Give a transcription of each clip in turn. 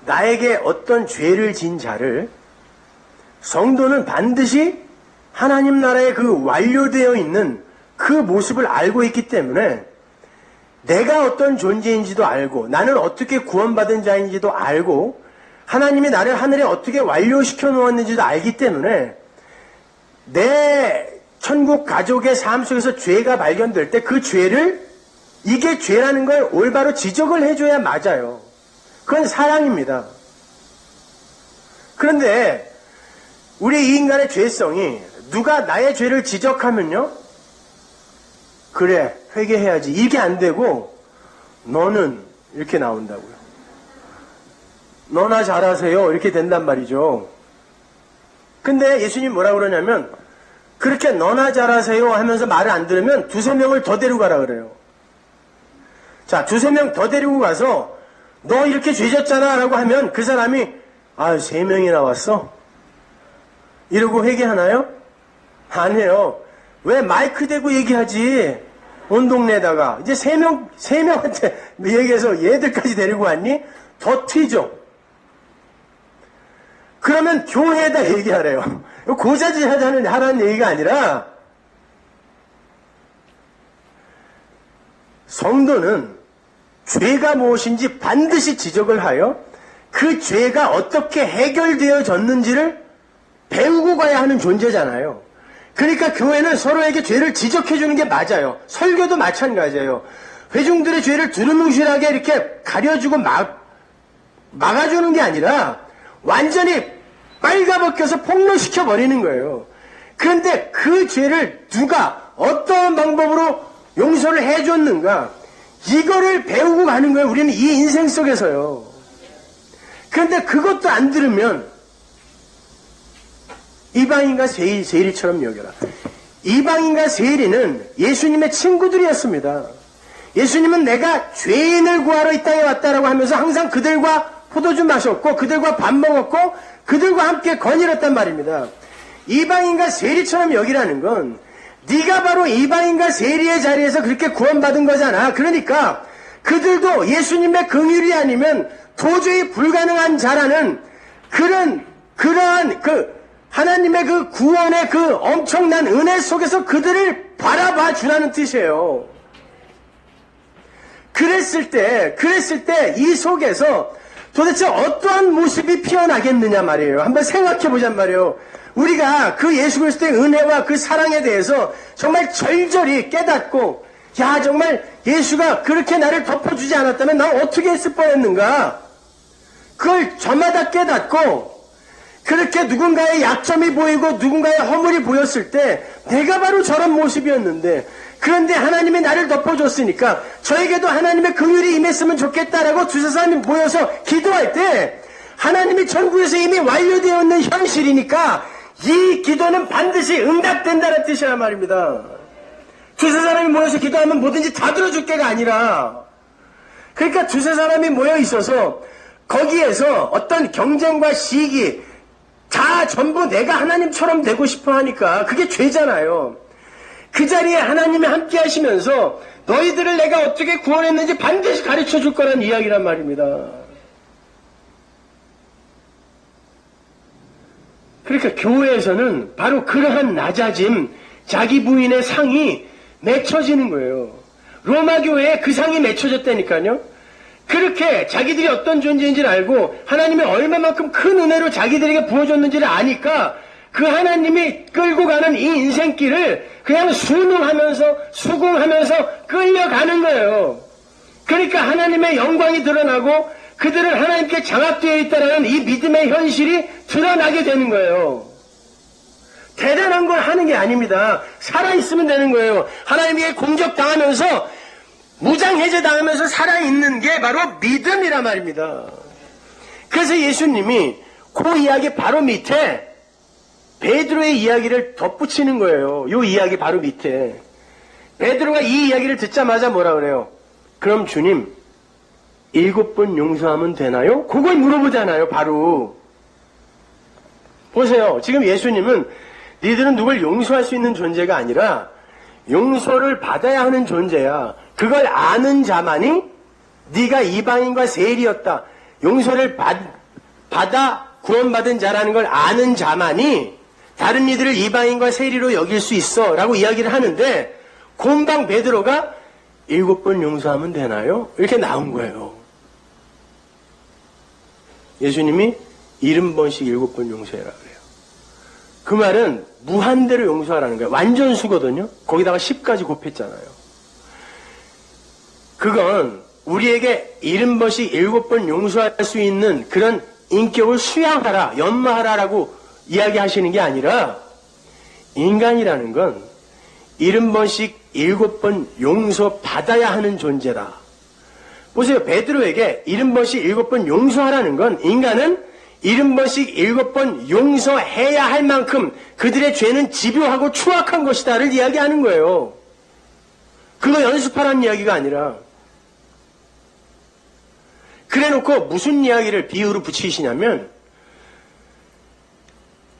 나에게 어떤 죄를 진 자를 성도는 반드시 하나님 나라의 그 완료되어 있는 그 모습을 알고 있기 때문에 내가 어떤 존재인지도 알고 나는 어떻게 구원받은 자인지도 알고 하나님이 나를 하늘에 어떻게 완료시켜 놓았는지도 알기 때문에 내 천국 가족의 삶 속에서 죄가 발견될 때 그 죄를 이게 죄라는 걸 올바로 지적을 해줘야 맞아요. 그건 사랑입니다. 그런데 우리 이 인간의 죄성이 누가 나의 죄를 지적하면요, 그래 회개해야지 이게 안 되고 너는 이렇게 나온다고요. 너나 잘하세요 이렇게 된단 말이죠. 근데 예수님 뭐라 그러냐면 그렇게 너나 잘하세요 하면서 말을 안 들으면 두세 명을 더 데리고 가라 그래요. 자, 두세 명 더 데리고 가서 너 이렇게 죄졌잖아 라고 하면 그 사람이 세 명이나 왔어? 이러고 회개하나요? 아니에요. 왜 마이크 대고 얘기하지? 온 동네에다가 이제 세 명한테 얘기해서 얘들까지 데리고 왔니? 더 튀죠. 그러면 교회에다 얘기하래요. 고자질 하라는 얘기가 아니라 성도는 죄가 무엇인지 반드시 지적을 하여 그 죄가 어떻게 해결되어졌는지를 배우고 가야 하는 존재잖아요. 그러니까 교회는 서로에게 죄를 지적해 주는 게 맞아요. 설교도 마찬가지예요. 회중들의 죄를 두루뭉실하게 이렇게 가려주고 막아주는 게 아니라 완전히 빨가벗겨서 폭로시켜 버리는 거예요. 그런데 그 죄를 누가 어떠한 방법으로 용서를 해줬는가, 이거를 배우고 가는 거예요. 우리는 이 인생 속에서요. 그런데 그것도 안 들으면 이방인과 세리처럼 여겨라. 이방인과 세리는 예수님의 친구들이었습니다. 예수님은 내가 죄인을 구하러 이 땅에 왔다라고 하면서 항상 그들과 포도주 마셨고 그들과 밥 먹었고 그들과 함께 거닐었단 말입니다. 이방인과 세리처럼 여기라는 건 네가 바로 이방인과 세리의 자리에서 그렇게 구원받은 거잖아. 그러니까 그들도 예수님의 긍휼이 아니면 도저히 불가능한 자라는 그러한 하나님의 그 구원의 그 엄청난 은혜 속에서 그들을 바라봐 주라는 뜻이에요. 그랬을 때 이 속에서 도대체 어떠한 모습이 피어나겠느냐 말이에요. 한번 생각해 보잔 말이에요. 우리가 그 예수 그리스도의 은혜와 그 사랑에 대해서 정말 절절히 깨닫고, 야, 정말 예수가 그렇게 나를 덮어주지 않았다면 나 어떻게 했을 뻔했는가? 그걸 저마다 깨닫고, 그렇게 누군가의 약점이 보이고 누군가의 허물이 보였을 때 내가 바로 저런 모습이었는데, 그런데 하나님이 나를 덮어줬으니까 저에게도 하나님의 긍휼이 임했으면 좋겠다라고 두세 사람이 모여서 기도할 때 하나님이 천국에서 이미 완료되어 있는 현실이니까 이 기도는 반드시 응답된다는 뜻이란 말입니다. 두세 사람이 모여서 기도하면 뭐든지 다 들어줄 게가 아니라, 그러니까 두세 사람이 모여 있어서 거기에서 어떤 경쟁과 시기 다 전부 내가 하나님처럼 되고 싶어 하니까 그게 죄잖아요. 그 자리에 하나님이 함께 하시면서 너희들을 내가 어떻게 구원했는지 반드시 가르쳐 줄 거란 이야기란 말입니다. 그러니까 교회에서는 바로 그러한 낮아짐, 자기 부인의 상이 맺혀지는 거예요. 로마 교회에 그 상이 맺혀졌다니까요. 그렇게 자기들이 어떤 존재인지를 알고 하나님이 얼마만큼 큰 은혜로 자기들에게 부어줬는지를 아니까 그 하나님이 끌고 가는 이 인생길을 그냥 순응하면서 수긍하면서 끌려가는 거예요. 그러니까 하나님의 영광이 드러나고 그들은 하나님께 장악되어 있다는 이 믿음의 현실이 드러나게 되는 거예요. 대단한 걸 하는 게 아닙니다. 살아있으면 되는 거예요. 하나님에게 공격당하면서 무장해제 당하면서 살아있는 게 바로 믿음이란 말입니다. 그래서 예수님이 그 이야기 바로 밑에 베드로의 이야기를 덧붙이는 거예요. 이 이야기 바로 밑에. 베드로가 이 이야기를 듣자마자 뭐라 그래요? 그럼 주님 7번 용서하면 되나요? 그걸 물어보잖아요. 바로. 보세요. 지금 예수님은 니들은 누굴 용서할 수 있는 존재가 아니라 용서를 받아야 하는 존재야. 그걸 아는 자만이 네가 이방인과 세리였다. 용서를 받아 구원받은 자라는 걸 아는 자만이 다른 이들을 이방인과 세리로 여길 수 있어 라고 이야기를 하는데, 곰방 베드로가 7번 용서하면 되나요? 이렇게 나온 거예요. 예수님이 70번씩 7번 용서해라 그래요. 그 말은 무한대로 용서하라는 거예요. 완전수거든요. 거기다가 10까지 곱했잖아요. 그건 우리에게 70번씩 7번 용서할 수 있는 그런 인격을 수양하라, 연마하라라고 이야기하시는 게 아니라, 인간이라는 건 70번씩 7번 용서받아야 하는 존재다. 보세요. 베드로에게 70번씩 7번 용서하라는 건, 인간은 70번씩 7번 용서해야 할 만큼 그들의 죄는 집요하고 추악한 것이다를 이야기하는 거예요. 그거 연습하라는 이야기가 아니라. 그래놓고 무슨 이야기를 비유로 붙이시냐면,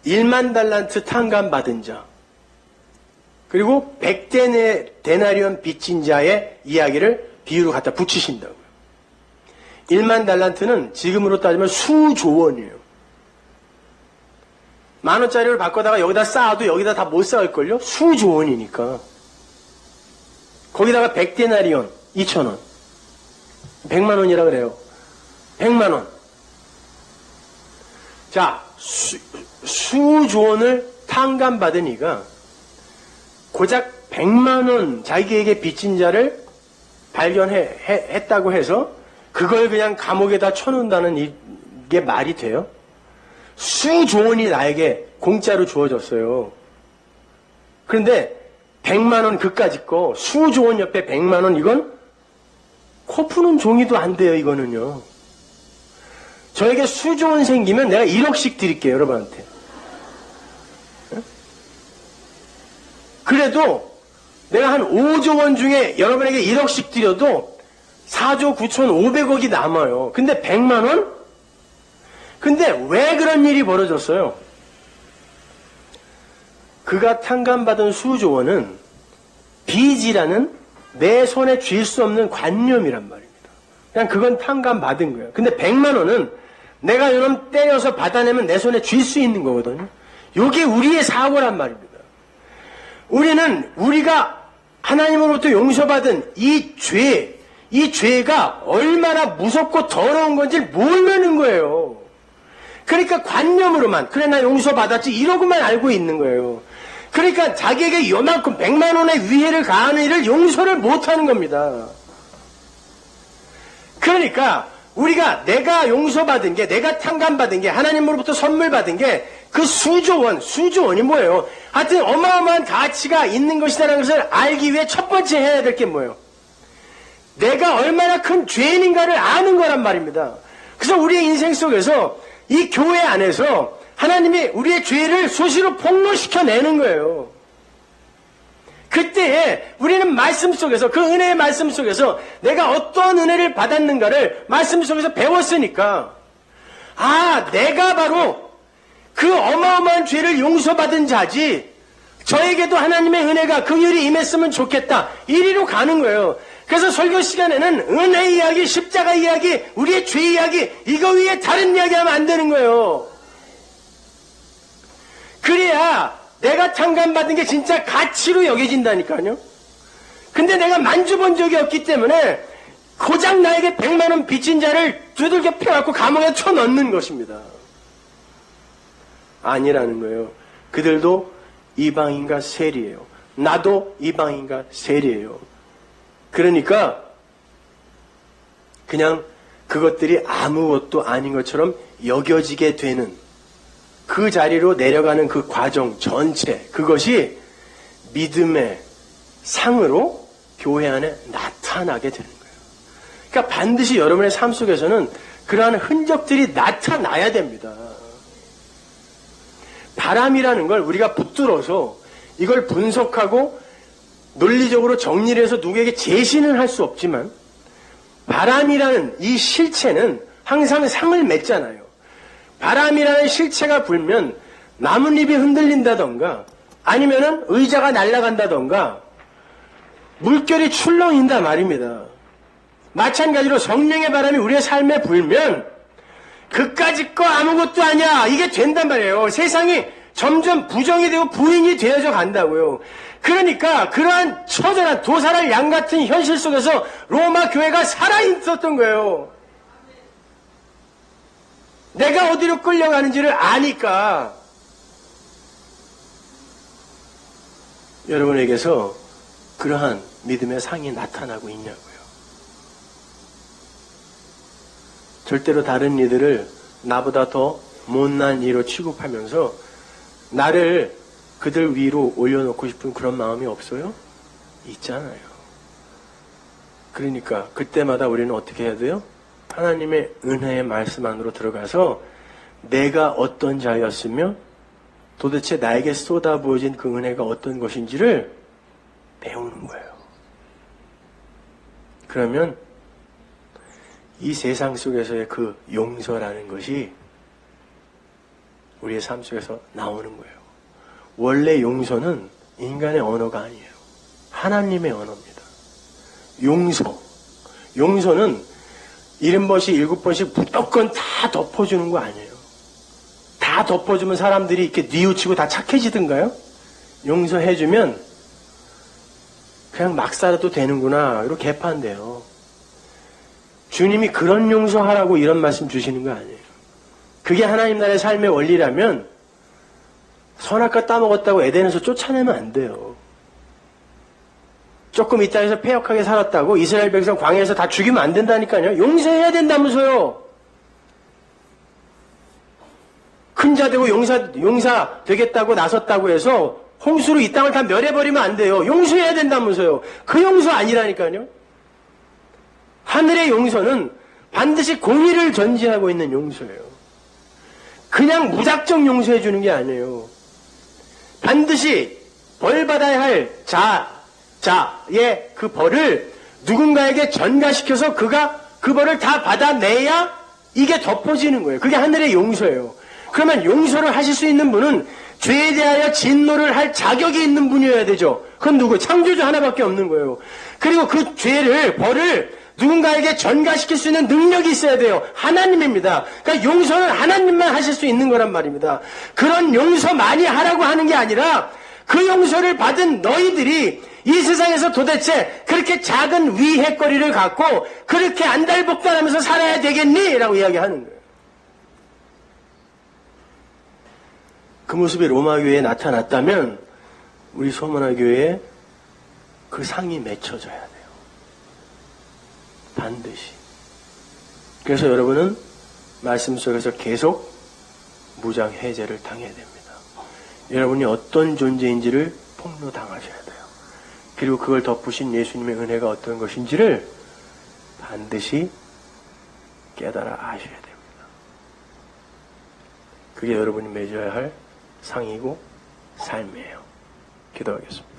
1만 달란트 탕감 받은 자, 그리고 100데나리온 빚진 자의 이야기를 비유로 갖다 붙이신다고요. 1만 달란트는 지금으로 따지면 수조 원이에요. 10,000원짜리를 바꿔다가 여기다 쌓아도 여기다 다 못 쌓을걸요? 수조 원이니까. 거기다가 100데나리온, 2,000원. 100만 원이라 그래요. 100만 원. 자, 수조 원을 탕감받은 이가 고작 100만 원 자기에게 빚진 자를 발견했다고 해서 그걸 그냥 감옥에다 쳐놓는다는 이게 말이 돼요? 수조 원이 나에게 공짜로 주어졌어요. 그런데 100만 원 그까짓 거, 수조 원 옆에 100만 원, 이건 코 푸는 종이도 안 돼요. 이거는요. 저에게 수조 원 생기면 내가 1억씩 드릴게요, 여러분한테. 그래도 내가 한 5조 원 중에 여러분에게 1억씩 드려도 4조 9,500억이 남아요. 근데 100만 원? 근데 왜 그런 일이 벌어졌어요? 그가 탕감받은 수조 원은 빚이라는 내 손에 쥘 수 없는 관념이란 말입니다. 그냥 그건 탕감받은 거예요. 근데 100만 원은 내가 이놈 때려서 받아내면 내 손에 쥘 수 있는 거거든요. 이게 우리의 사고란 말입니다. 우리는 우리가 하나님으로부터 용서받은 이 죄가 얼마나 무섭고 더러운 건지 모르는 거예요. 그러니까 관념으로만, 그래 나 용서받았지 이러고만 알고 있는 거예요. 그러니까 자기에게 요만큼 100만 원의 위해를 가하는 일을 용서를 못하는 겁니다. 그러니까 우리가 내가 용서받은 게, 내가 탕감받은 게, 하나님으로부터 선물 받은 게 그 수조 원이 뭐예요? 하여튼 어마어마한 가치가 있는 것이라는 것을 알기 위해 첫 번째 해야 될 게 뭐예요? 내가 얼마나 큰 죄인인가를 아는 거란 말입니다. 그래서 우리의 인생 속에서 이 교회 안에서 하나님이 우리의 죄를 수시로 폭로시켜내는 거예요. 그때에 우리는 말씀 속에서, 그 은혜의 말씀 속에서 내가 어떠한 은혜를 받았는가를 말씀 속에서 배웠으니까, 아, 내가 바로 그 어마어마한 죄를 용서받은 자지, 저에게도 하나님의 은혜가, 긍휼이 임했으면 좋겠다, 이리로 가는 거예요. 그래서 설교 시간에는 은혜 이야기, 십자가 이야기, 우리의 죄 이야기, 이거 위에 다른 이야기 하면 안 되는 거예요. 그래야 내가 탕감받은 게 진짜 가치로 여겨진다니까요. 근데 내가 만져본 적이 없기 때문에 고작 나에게 100만 원 빚진 자를 두들겨 펴갖고 감옥에 쳐넣는 것입니다. 아니라는 거예요. 그들도 이방인과 세리예요. 나도 이방인과 세리예요. 그러니까 그냥 그것들이 아무것도 아닌 것처럼 여겨지게 되는 그 자리로 내려가는 그 과정 전체, 그것이 믿음의 상으로 교회 안에 나타나게 되는 거예요. 그러니까 반드시 여러분의 삶 속에서는 그러한 흔적들이 나타나야 됩니다. 바람이라는 걸 우리가 붙들어서 이걸 분석하고 논리적으로 정리를 해서 누구에게 제시는 할 수 없지만, 바람이라는 이 실체는 항상 상을 맺잖아요. 바람이라는 실체가 불면 나뭇잎이 흔들린다던가, 아니면은 의자가 날아간다던가, 물결이 출렁인다 말입니다. 마찬가지로 성령의 바람이 우리의 삶에 불면 그까짓 거 아무것도 아니야. 이게 된단 말이에요. 세상이 점점 부정이 되고 부인이 되어져 간다고요. 그러니까 그러한 처절한 도살할 양 같은 현실 속에서 로마 교회가 살아있었던 거예요. 내가 어디로 끌려가는지를 아니까. 여러분에게서 그러한 믿음의 상이 나타나고 있냐고요. 절대로 다른 이들을 나보다 더 못난 이로 취급하면서 나를 그들 위로 올려놓고 싶은 그런 마음이 없어요? 있잖아요. 그러니까 그때마다 우리는 어떻게 해야 돼요? 하나님의 은혜의 말씀 안으로 들어가서 내가 어떤 자였으며 도대체 나에게 쏟아부어진 그 은혜가 어떤 것인지를 배우는 거예요. 그러면 이 세상 속에서의 그 용서라는 것이 우리의 삶 속에서 나오는 거예요. 원래 용서는 인간의 언어가 아니에요. 하나님의 언어입니다. 용서는 70번씩 7번씩 무조건 다 덮어주는 거 아니에요. 다 덮어주면 사람들이 이렇게 뉘우치고 다 착해지던가요? 용서해주면 그냥 막 살아도 되는구나 이렇게 개판돼요. 주님이 그런 용서하라고 이런 말씀 주시는 거 아니에요. 그게 하나님 나라의 삶의 원리라면 선악과 따먹었다고 에덴에서 쫓아내면 안 돼요. 조금 이 땅에서 패역하게 살았다고 이스라엘 백성 광야에서 다 죽이면 안 된다니까요. 용서해야 된다면서요. 큰 자 되고 용사 되겠다고 나섰다고 해서 홍수로 이 땅을 다 멸해버리면 안 돼요. 용서해야 된다면서요. 그 용서 아니라니까요. 하늘의 용서는 반드시 공의를 전제하고 있는 용서예요. 그냥 무작정 용서해 주는 게 아니에요. 반드시 벌 받아야 할 자의 그 벌을 누군가에게 전가시켜서 그가 그 벌을 다 받아내야 이게 덮어지는 거예요. 그게 하늘의 용서예요. 그러면 용서를 하실 수 있는 분은 죄에 대하여 진노를 할 자격이 있는 분이어야 되죠. 그건 누구? 창조주 하나밖에 없는 거예요. 그리고 그 벌을 누군가에게 전가시킬 수 있는 능력이 있어야 돼요. 하나님입니다. 그러니까 용서는 하나님만 하실 수 있는 거란 말입니다. 그런 용서 많이 하라고 하는 게 아니라 그 용서를 받은 너희들이 이 세상에서 도대체 그렇게 작은 위해거리를 갖고 그렇게 안달복달하면서 살아야 되겠니? 라고 이야기하는 거예요. 그 모습이 로마 교회에 나타났다면 우리 소문화 교회에 그 상이 맺혀져야 돼요. 반드시. 그래서 여러분은 말씀 속에서 계속 무장 해제를 당해야 됩니다. 여러분이 어떤 존재인지를 폭로당하셔야 돼요. 그리고 그걸 덮으신 예수님의 은혜가 어떤 것인지를 반드시 깨달아 아셔야 됩니다. 그게 여러분이 맺어야 할 상이고 삶이에요. 기도하겠습니다.